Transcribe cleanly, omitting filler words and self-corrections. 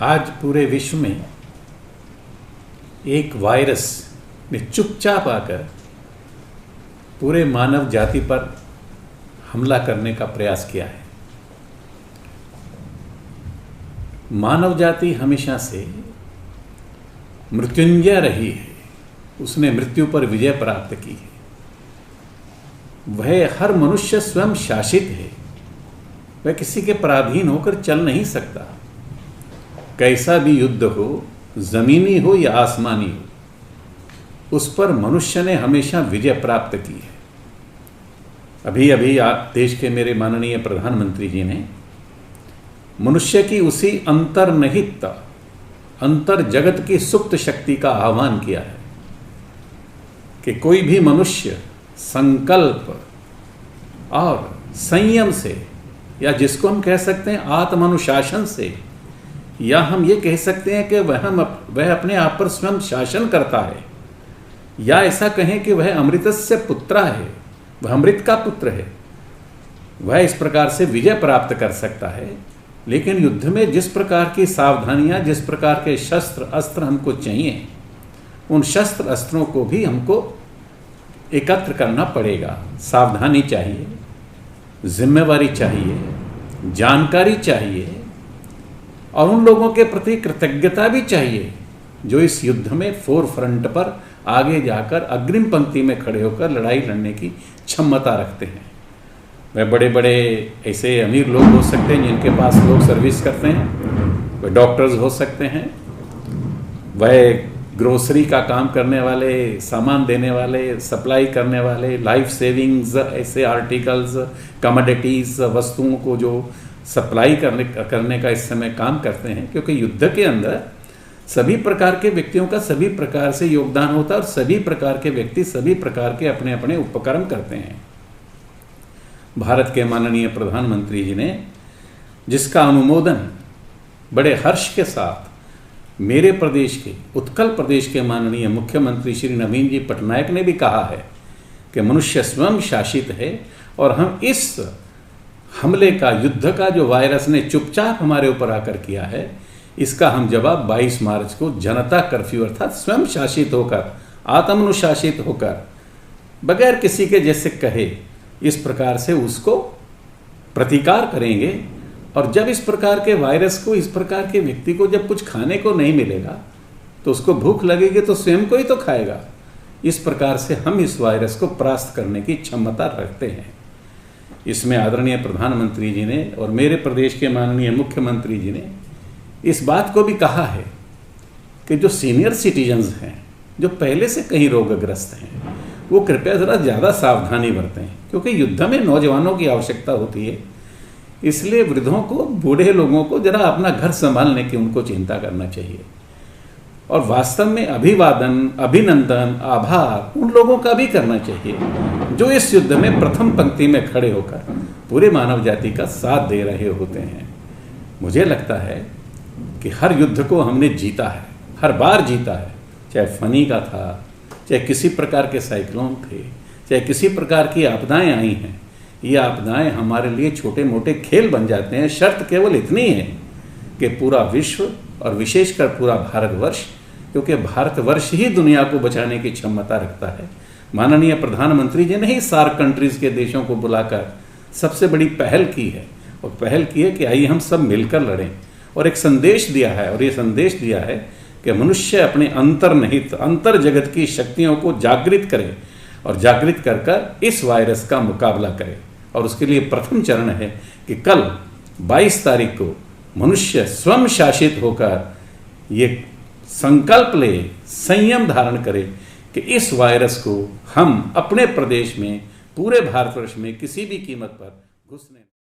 आज पूरे विश्व में एक वायरस ने चुपचाप आकर पूरे मानव जाति पर हमला करने का प्रयास किया है। मानव जाति हमेशा से मृत्युंजय रही है, उसने मृत्यु पर विजय प्राप्त की है। वह हर मनुष्य स्वयं शासित है, वह किसी के पराधीन होकर चल नहीं सकता। कैसा भी युद्ध हो, जमीनी हो या आसमानी हो, उस पर मनुष्य ने हमेशा विजय प्राप्त की है। अभी अभी आप देश के मेरे माननीय प्रधानमंत्री जी ने मनुष्य की उसी अंतर्निहित अंतर जगत की सुप्त शक्ति का आह्वान किया है कि कोई भी मनुष्य संकल्प और संयम से, या जिसको हम कह सकते हैं आत्मानुशासन से, या हम ये कह सकते हैं कि वह अपने आप पर स्वयं शासन करता है, या ऐसा कहें कि वह अमृतस्य पुत्र है, वह अमृत का पुत्र है। वह इस प्रकार से विजय प्राप्त कर सकता है। लेकिन युद्ध में जिस प्रकार की सावधानियां, जिस प्रकार के शस्त्र अस्त्र हमको चाहिए, उन शस्त्र अस्त्रों को भी हमको एकत्र करना पड़ेगा। सावधानी चाहिए, जिम्मेवारी चाहिए, जानकारी चाहिए, और उन लोगों के प्रति कृतज्ञता भी चाहिए जो इस युद्ध में फोर फ्रंट पर आगे जाकर अग्रिम पंक्ति में खड़े होकर लड़ाई लड़ने की क्षमता रखते हैं। वह बड़े बड़े ऐसे अमीर लोग हो सकते हैं जिनके पास लोग सर्विस करते हैं, वह डॉक्टर्स हो सकते हैं, वह ग्रोसरी का काम करने वाले, सामान देने वाले, सप्लाई करने वाले, लाइफ सेविंग्स ऐसे आर्टिकल्स, कमोडिटीज़, वस्तुओं को जो सप्लाई करने का इस समय काम करते हैं। क्योंकि युद्ध के अंदर सभी प्रकार के व्यक्तियों का सभी प्रकार से योगदान होता है और सभी प्रकार के व्यक्ति सभी प्रकार के अपने अपने उपक्रम करते हैं। भारत के माननीय प्रधानमंत्री जी ने, जिसका अनुमोदन बड़े हर्ष के साथ मेरे प्रदेश के, उत्कल प्रदेश के माननीय मुख्यमंत्री श्री नवीन जी पटनायक ने भी कहा है कि मनुष्य स्वयं शासित है, और हम इस हमले का, युद्ध का जो वायरस ने चुपचाप हमारे ऊपर आकर किया है, इसका हम जवाब 22 मार्च को जनता कर्फ्यू अर्थात स्वयं शासित होकर, आत्मानुशासित होकर, बगैर किसी के जैसे कहे, इस प्रकार से उसको प्रतिकार करेंगे। और जब इस प्रकार के वायरस को, इस प्रकार के व्यक्ति को जब कुछ खाने को नहीं मिलेगा तो उसको भूख लगेगी तो स्वयं को ही तो खाएगा। इस प्रकार से हम इस वायरस को परास्त करने की क्षमता रखते हैं। इसमें आदरणीय प्रधानमंत्री जी ने और मेरे प्रदेश के माननीय मुख्यमंत्री जी ने इस बात को भी कहा है कि जो सीनियर सिटीजन्स हैं, जो पहले से कहीं रोगग्रस्त हैं, वो कृपया ज़रा ज़्यादा सावधानी बरतें, क्योंकि युद्ध में नौजवानों की आवश्यकता होती है। इसलिए वृद्धों को, बूढ़े लोगों को ज़रा अपना घर संभालने की उनको चिंता करना चाहिए। और वास्तव में अभिवादन, अभिनंदन, आभार उन लोगों का भी करना चाहिए जो इस युद्ध में प्रथम पंक्ति में खड़े होकर पूरे मानव जाति का साथ दे रहे होते हैं। मुझे लगता है कि हर युद्ध को हमने जीता है, हर बार जीता है, चाहे फनी का था, चाहे किसी प्रकार के साइक्लोन थे, चाहे किसी प्रकार की आपदाएं आई हैं। ये आपदाएं हमारे लिए छोटे मोटे खेल बन जाते हैं। शर्त केवल इतनी है कि पूरा विश्व और विशेषकर पूरा भारतवर्ष, क्योंकि भारतवर्ष ही दुनिया को बचाने की क्षमता रखता है। माननीय प्रधानमंत्री जी ने ही सार्क कंट्रीज के देशों को बुलाकर सबसे बड़ी पहल की है, और पहल की है कि आइए हम सब मिलकर लड़ें, और एक संदेश दिया है। और ये संदेश दिया है कि मनुष्य अपने अंतर्निहित अंतर जगत की शक्तियों को जागृत करे, और जागृत कर कर इस वायरस का मुकाबला करे। और उसके लिए प्रथम चरण है कि कल 22 तारीख को मनुष्य स्वयं शासित होकर ये संकल्प ले, संयम धारण करे कि इस वायरस को हम अपने प्रदेश में, पूरे भारतवर्ष में किसी भी कीमत पर घुसने